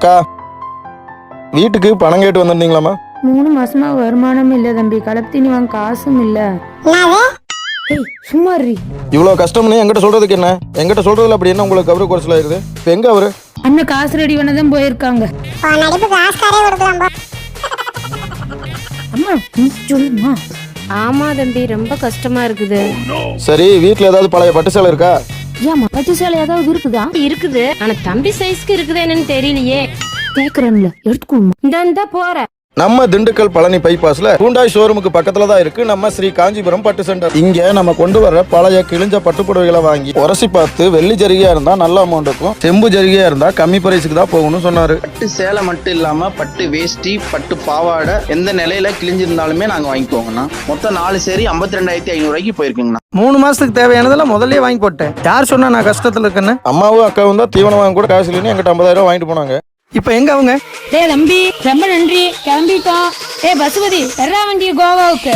அக்கா, வீட்டுக்கு பணம் கேட்டு வந்திருந்தீங்களாமா? 3 மாசமா வருமானம் இல்ல தம்பி, கலப்தினி வாங்க காசும் இல்ல. ஏய் சும்மா இரு. இவ்வளோ கஷ்டம்னு என்கிட்ட சொல்றதுக்கு என்ன? என்கிட்ட சொல்றதுல அப்படி என்ன உங்களுக்கு அவரு குறைச்சலாயிருது? இப்போ எங்க அவரு? அண்ணன் காசு ரெடி பண்ணதான் போயிருக்காங்க. அம்மா சொல்லுமா. ஆமா தம்பி, ரொம்ப கஷ்டமா இருக்குது. சரி, வீட்டில் ஏதாவது பழைய பட்டு சேலை இருக்கா? ஏமா பட்டு சேலை ஏதாவது இருக்குதா? இருக்குது, ஆனா தம்பி சைஸ்க்கு இருக்குது என்னன்னு தெரியலையே. கேக்குறேன்ல, எடுத்துக்கோமா. இந்த போற நம்ம திண்டுக்கல் பழனி பைபாஸ்ல ஹூண்டாய் ஷோரூமுக்கு பக்கத்துல தான் இருக்கு நம்ம ஸ்ரீ காஞ்சிபுரம் பட்டு சென்டர். இங்க நம்ம கொண்டு வர பழைய கிழிஞ்ச பட்டு புடவைகளை வாங்கி உரசி பார்த்து வெள்ளி ஜரிகையா இருந்தா நல்ல அமௌண்ட் இருக்கும், செம்பு ஜரிகையா இருந்தா கம்மி பிரைஸுக்கு தான் போகணும்னு சொன்னாரு. பட்டு சேலை மட்டும் இல்லாம பட்டு வேஷ்டி, பட்டு பாவாடை எந்த நிலையில கிழிஞ்சிருந்தாலுமே நாங்க வாங்கிக்குவோங்கண்ணா. மொத்தம் 4 சேரி 52,500 ரூபாய்க்கு போயிருக்குங்கண்ணா. 3 மாசத்துக்கு தேவையானதெல்லாம் முதல்ல வாங்கி போட்டேன். யார் சொன்னா நான் கஷ்டத்துல இருக்கேன்னு? அம்மாவும் அக்காவும் தான் தீவனம் வாங்க கூட காசு இல்லைன்னு எங்கிட்ட 50,000 வாங்கிட்டு போனாங்க. இப்ப எங்க அவங்க? டேய் தம்பி ரொம்ப நன்றி, கிளம்பிட்டோம். ஏய் பசுபதி பெறா வண்டிய கோவாவுக்கு.